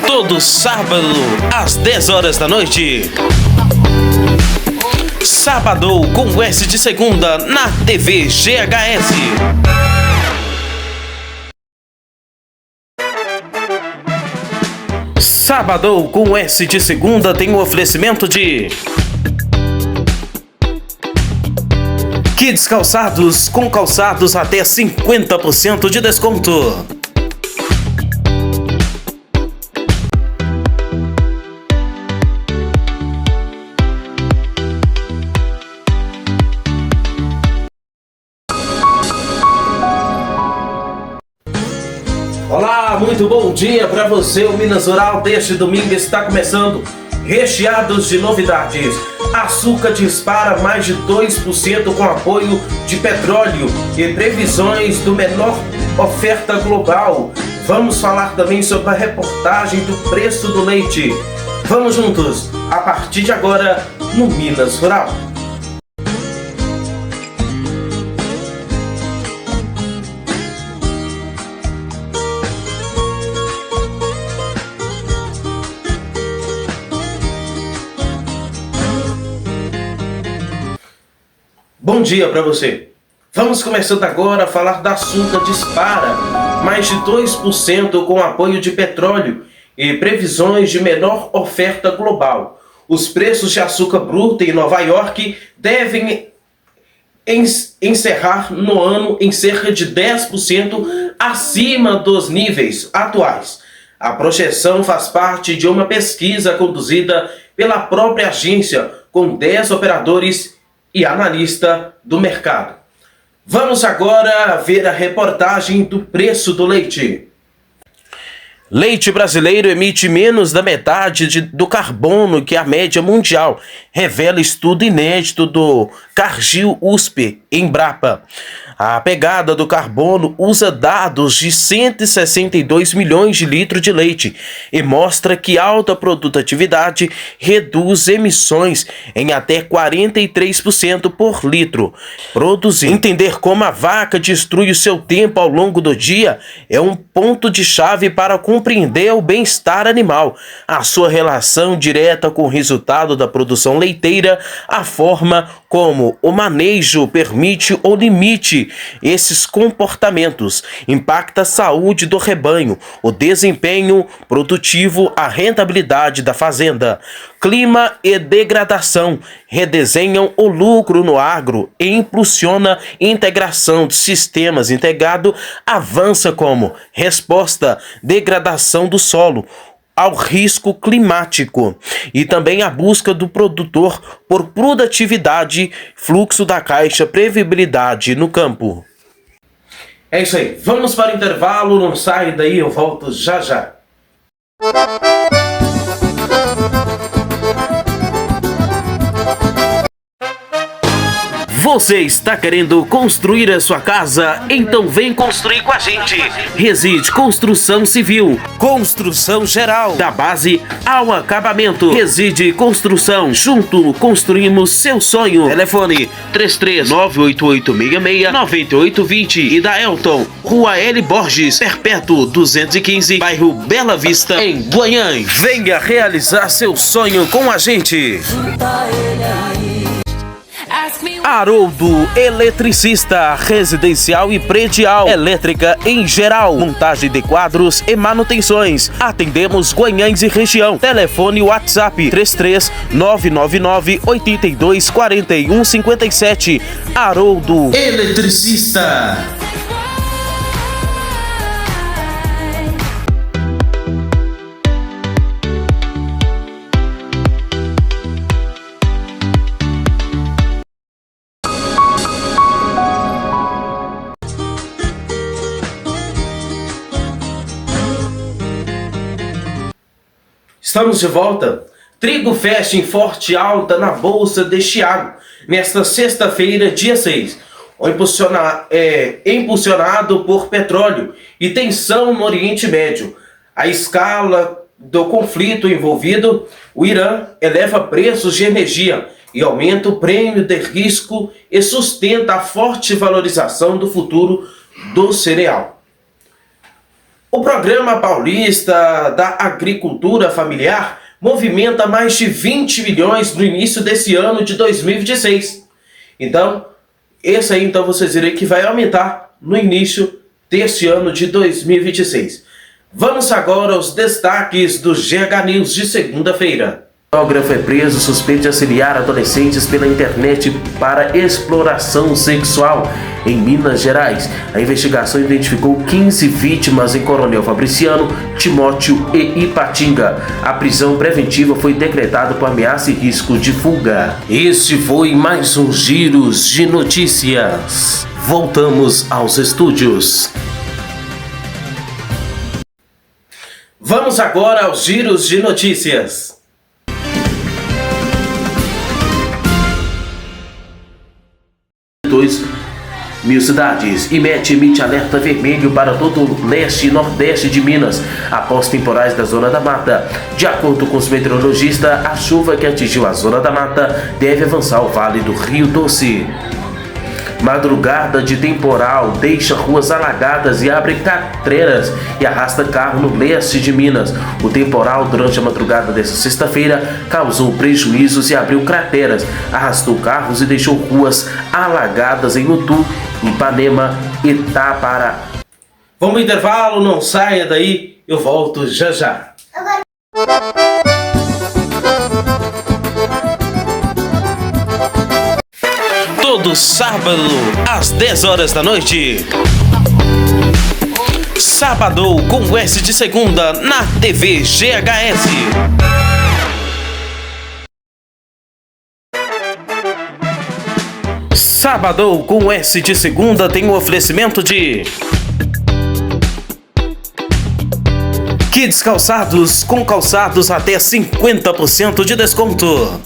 Todo sábado, às 10 horas da noite. Sábado com S de segunda na TV GHS. Sábado com S de segunda tem o oferecimento de Kids Calçados, com calçados até 50% de desconto. Olá, muito bom dia para você. O Minas Rural deste domingo está começando, recheados de novidades. Açúcar dispara mais de 2% com apoio de petróleo e previsões do menor oferta global. Vamos falar também sobre a reportagem do preço do leite. Vamos juntos, a partir de agora, no Minas Rural. Bom dia para você. Vamos começando agora a falar da açúcar dispara mais de 2% com apoio de petróleo e previsões de menor oferta global. Os preços de açúcar bruto em Nova York devem encerrar no ano em cerca de 10% acima dos níveis atuais. A projeção faz parte de uma pesquisa conduzida pela própria agência com 10 operadores e analista do mercado. Vamos agora ver a reportagem do preço do leite. Leite brasileiro emite menos da metade do carbono que a média mundial, revela estudo inédito do Cargill USP, Embrapa. A pegada do carbono usa dados de 162 milhões de litros de leite e mostra que alta produtividade reduz emissões em até 43% por litro. Produzir. Entender como a vaca destrui o seu tempo ao longo do dia é um ponto de chave para compreender o bem-estar animal, a sua relação direta com o resultado da produção leiteira, a forma como o manejo permite ou limite esses comportamentos, impacta a saúde do rebanho, o desempenho produtivo, a rentabilidade da fazenda. Clima e degradação redesenham o lucro no agro e impulsiona a integração de sistemas integrados, avança como resposta, degradação do solo ao risco climático e também a busca do produtor por produtividade, fluxo da caixa, previsibilidade no campo. É isso aí, vamos para o intervalo, não sai daí, eu volto já já. Você está querendo construir a sua casa? Então vem construir com a gente. Reside Construção Civil, construção geral, da base ao acabamento. Reside Construção, junto construímos seu sonho. Telefone 33-98866-9820 e da Elton, Rua L. Borges, Perpétuo 215, bairro Bela Vista, em Guanhães. Venha realizar seu sonho com a gente. Haroldo Eletricista, residencial e predial, elétrica em geral, montagem de quadros e manutenções. Atendemos Guanhães e região. Telefone WhatsApp 33-999-824157. Haroldo Eletricista. Estamos de volta. Trigo fecha em forte alta na Bolsa de Chicago, nesta sexta-feira, dia 6. Impulsionado por petróleo e tensão no Oriente Médio. A escala do conflito envolvido, o Irã eleva preços de energia e aumenta o prêmio de risco e sustenta a forte valorização do futuro do cereal. O Programa Paulista da Agricultura Familiar movimenta mais de 20 milhões no início desse ano de 2026. Então, esse aí então vocês viram que vai aumentar no início desse ano de 2026. Vamos agora aos destaques do GH News de segunda-feira. Fotógrafo é preso suspeito de auxiliar adolescentes pela internet para exploração sexual em Minas Gerais. A investigação identificou 15 vítimas em Coronel Fabriciano, Timóteo e Ipatinga. A prisão preventiva foi decretada por ameaça e risco de fuga. Este foi mais um Giros de Notícias. Voltamos aos estúdios. Vamos agora aos Giros de Notícias. 2.000 cidades. IMET emite alerta vermelho para todo o leste e nordeste de Minas após temporais da Zona da Mata. De acordo com os meteorologistas, a chuva que atingiu a Zona da Mata deve avançar o Vale do Rio Doce. Madrugada de temporal deixa ruas alagadas e abre crateiras e arrasta carro no leste de Minas. O temporal, durante a madrugada desta sexta-feira, causou prejuízos e abriu crateras, arrastou carros e deixou ruas alagadas em Utu, Ipanema e Tapará. Vamos ao intervalo, não saia daí, eu volto já já. Todo sábado, às 10 horas da noite. Sábado com S de segunda na TV GHS. Sábado com S de segunda tem o oferecimento de Kids Calçados, com calçados até 50% de desconto.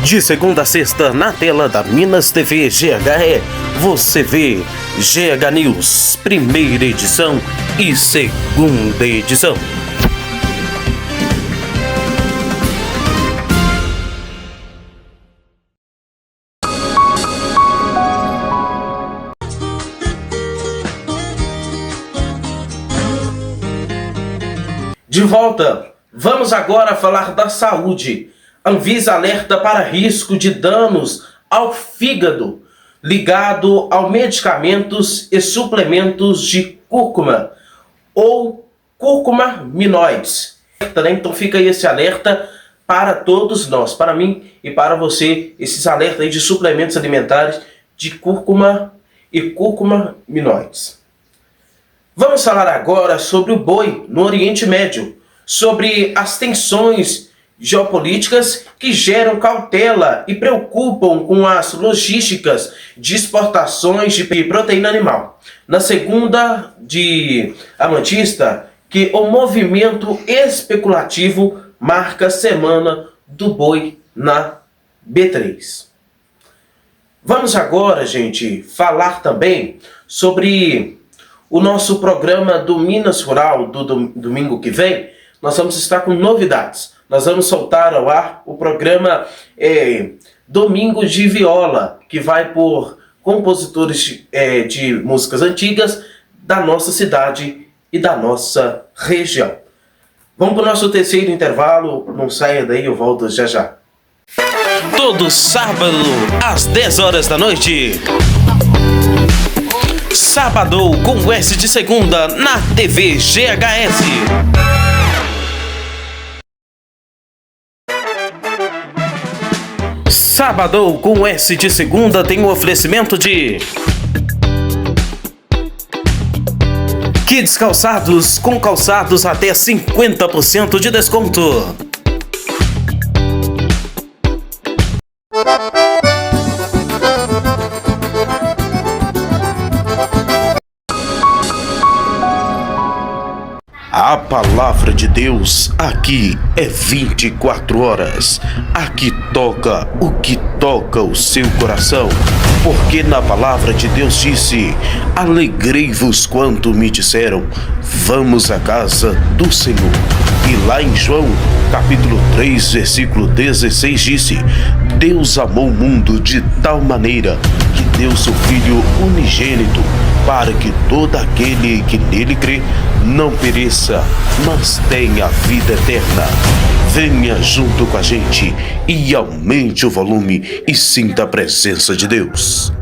De segunda a sexta, na tela da Minas TV GHE, você vê GH News, primeira edição e segunda edição. De volta, vamos agora falar da saúde. Anvisa alerta para risco de danos ao fígado ligado a medicamentos e suplementos de cúrcuma ou curcuminoides. Então fica aí esse alerta para todos nós, para mim e para você, esses alertas aí de suplementos alimentares de cúrcuma e curcuminoides. Vamos falar agora sobre o boi no Oriente Médio, sobre as tensões geopolíticas que geram cautela e preocupam com as logísticas de exportações de proteína animal. Na segunda de Amatista, que o movimento especulativo marca a semana do boi na B3. Vamos agora, gente, falar também sobre o nosso programa do Minas Rural do domingo que vem. Nós vamos estar com novidades. Nós vamos soltar ao ar o programa Domingo de Viola, que vai por compositores de músicas antigas da nossa cidade e da nossa região. Vamos para o nosso terceiro intervalo, não saia daí, eu volto já já. Todo sábado, às 10 horas da noite. Sábado com S de segunda na TV GHS. Sábado com S de segunda tem o oferecimento de Kids Calçados, com calçados até 50% de desconto. A palavra de Deus aqui é 24 horas. Aqui toca o que toca o seu coração. Porque na palavra de Deus disse: alegrei-vos quanto me disseram, vamos à casa do Senhor. E lá em João, capítulo 3, versículo 16 disse: Deus amou o mundo de tal maneira que deu seu Filho unigênito, para que todo aquele que nele crê não pereça, mas tenha vida eterna. Venha junto com a gente e aumente o volume e sinta a presença de Deus.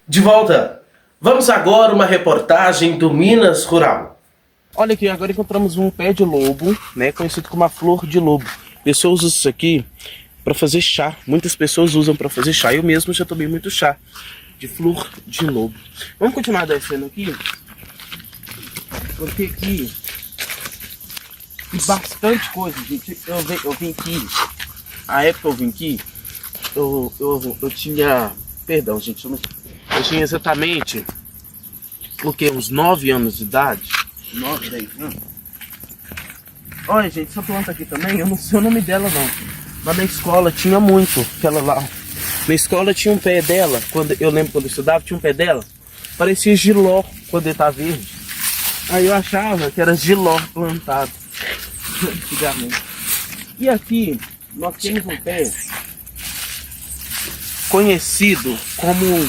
De volta, vamos agora uma reportagem do Minas Rural. Olha aqui, agora encontramos um pé de lobo, né, conhecido como a flor de lobo. Pessoas usam isso aqui para fazer chá. Muitas pessoas usam para fazer chá. Eu mesmo já tomei muito chá de flor de lobo. Vamos continuar descendo aqui. Porque aqui tem bastante coisa, gente. Eu vim aqui, a época eu vim aqui, eu tinha, perdão, gente, eu tinha exatamente, o que, uns 9 anos de idade. 9, 10 anos. Olha, gente, essa planta aqui também, eu não sei o nome dela não. Mas na escola tinha muito, aquela lá. Na escola tinha um pé dela, eu lembro quando eu estudava, tinha um pé dela, parecia giló quando ele tá verde. Aí eu achava que era giló plantado antigamente. E aqui nós temos um pé conhecido como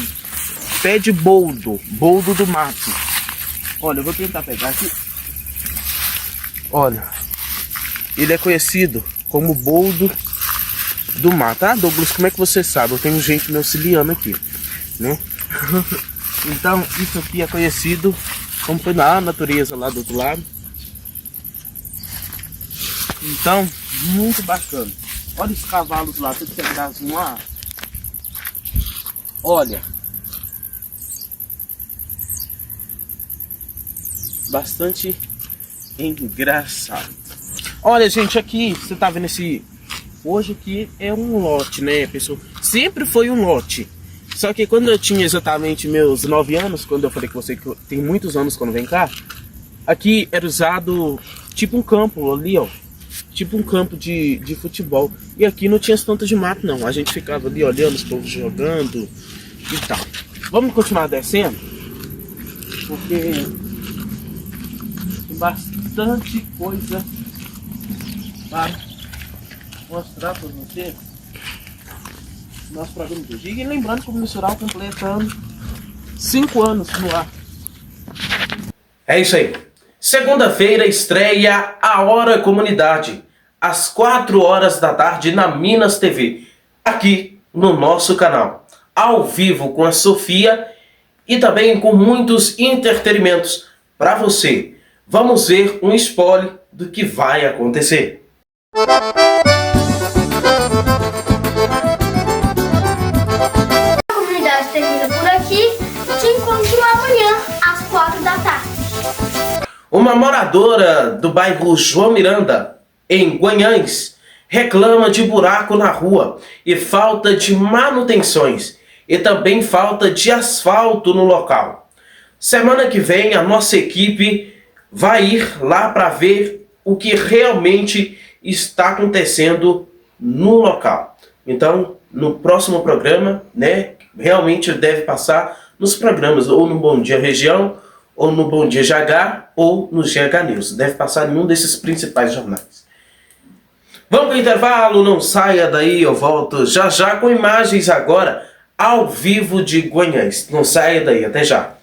pé de boldo, boldo do mato. Olha, eu vou tentar pegar aqui. Olha, ele é conhecido como boldo do mato. Ah, Douglas, como é que você sabe? Eu tenho gente me auxiliando aqui, né? Então, isso aqui é conhecido como foi na natureza lá do outro lado. Então, muito bacana. Olha os cavalos lá, tudo sentado lá. Olha. Bastante engraçado. Olha, gente, aqui, você tá vendo esse... Hoje aqui é um lote, né, pessoal? Sempre foi um lote. Só que quando eu tinha exatamente meus 9 anos, quando eu falei com você que tem muitos anos quando vem cá, aqui era usado tipo um campo ali, ó. Tipo um campo de futebol. E aqui não tinha tanto de mato, não. A gente ficava ali olhando os povos jogando e tal. Vamos continuar descendo? Porque tem bastante coisa para mostrar para você. Nosso programa do dia. E lembrando que o Mistural completando 5 anos no ar. É isso aí. Segunda-feira estreia A Hora Comunidade, às 4 horas da tarde na Minas TV, aqui no nosso canal, ao vivo com a Sofia e também com muitos entretenimentos para você. Vamos ver um spoiler do que vai acontecer. A comunidade termina por aqui. Te encontro amanhã às 4 da tarde. Uma moradora do bairro João Miranda, em Guanhães, reclama de buraco na rua e falta de manutenções e também falta de asfalto no local. Semana que vem a nossa equipe vai ir lá para ver o que realmente está acontecendo no local. Então, no próximo programa, né, realmente deve passar nos programas, ou no Bom Dia Região, ou no Bom Dia GH, ou no GH News. Deve passar em um desses principais jornais. Vamos para o intervalo, não saia daí, eu volto já já com imagens agora ao vivo de Guanhães. Não saia daí, até já.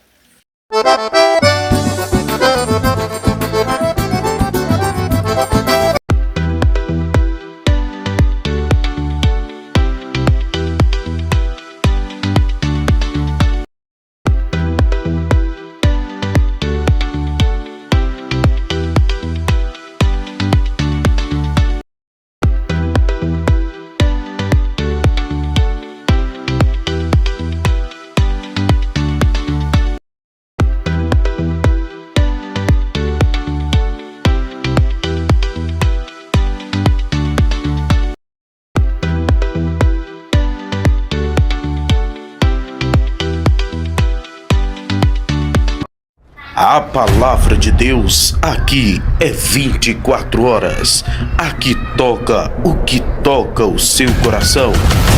A palavra de Deus aqui é 24 horas. Aqui toca o que toca o seu coração.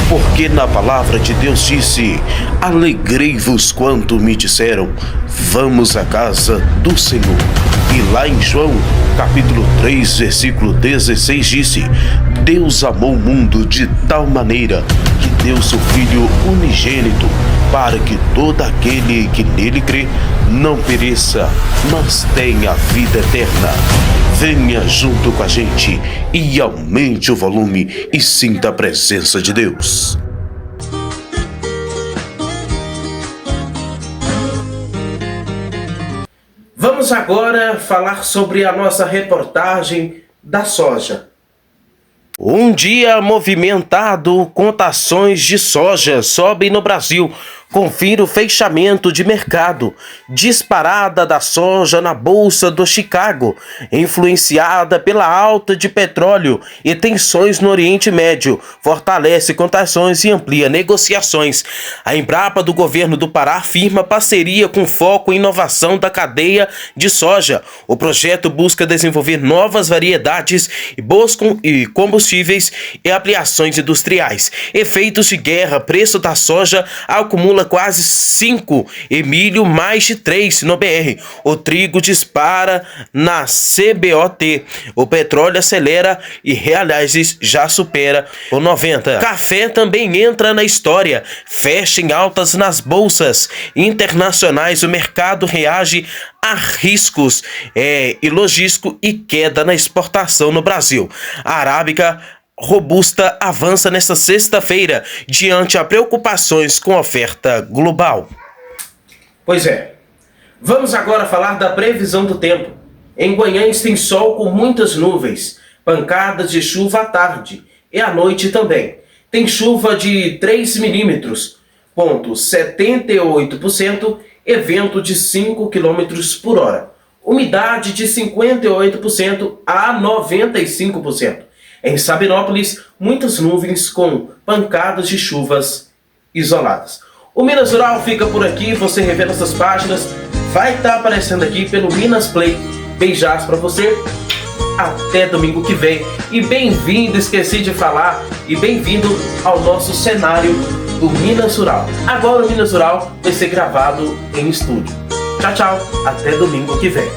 Porque na palavra de Deus disse: alegrei-vos quanto me disseram, vamos à casa do Senhor. E lá em João, capítulo 3, versículo 16 disse: Deus amou o mundo de tal maneira que deu seu Filho unigênito, para que todo aquele que nele crê não pereça, mas tenha vida eterna. Venha junto com a gente e aumente o volume e sinta a presença de Deus. Vamos agora falar sobre a nossa reportagem da soja. Um dia movimentado, cotações de soja sobem no Brasil. Confira o fechamento de mercado. Disparada da soja na Bolsa do Chicago, influenciada pela alta de petróleo e tensões no Oriente Médio, fortalece cotações e amplia negociações. A Embrapa do governo do Pará firma parceria com foco em inovação da cadeia de soja. O projeto busca desenvolver novas variedades e combustíveis e aplicações industriais. Efeitos de guerra, preço da soja acumula quase 5 e milho mais de 3 no BR. O trigo dispara na CBOT. O petróleo acelera e reais já supera o 90. Café também entra na história. Fecha em altas nas bolsas internacionais. O mercado reage a riscos e logístico e queda na exportação no Brasil. A arábica robusta avança nesta sexta-feira diante a preocupações com a oferta global. Pois é, vamos agora falar da previsão do tempo. Em Guanhães tem sol com muitas nuvens, pancadas de chuva à tarde e à noite também. Tem chuva de 3 milímetros, 78% e vento de 5 km por hora. Umidade de 58% a 95%. Em Sabinópolis, muitas nuvens com pancadas de chuvas isoladas. O Minas Rural fica por aqui, você revê nossas páginas, vai estar aparecendo aqui pelo Minas Play. Beijos para você, até domingo que vem. E bem-vindo, esqueci de falar, e bem-vindo ao nosso cenário do Minas Rural. Agora o Minas Rural vai ser gravado em estúdio. Tchau, tchau, até domingo que vem.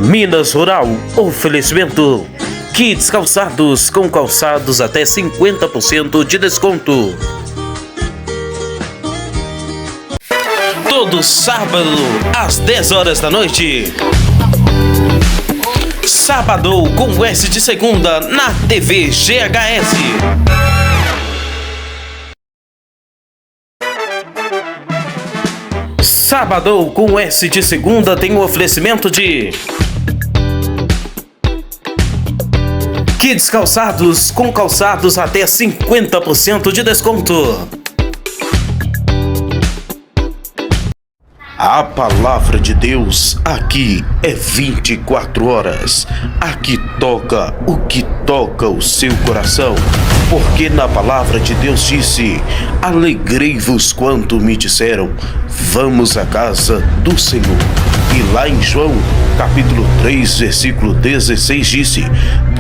Minas Rural, oferecimento Kits Calçados, com calçados até 50% de desconto. Todo sábado, às 10 horas da noite. Sábado com S de segunda na TV GHS. Sábado com S de segunda tem o oferecimento de Kids Calçados, com calçados até 50% de desconto. A palavra de Deus aqui é 24 horas. Aqui toca o que toca o seu coração. Porque na palavra de Deus disse: alegrei-vos quanto me disseram, vamos à casa do Senhor. E lá em João, capítulo 3, versículo 16 disse: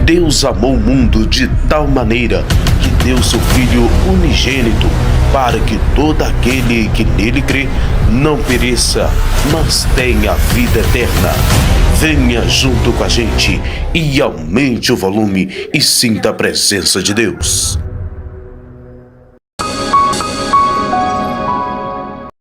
Deus amou o mundo de tal maneira que deu seu Filho unigênito, para que todo aquele que nele crê não pereça, mas tenha vida eterna. Venha junto com a gente e aumente o volume e sinta a presença de Deus.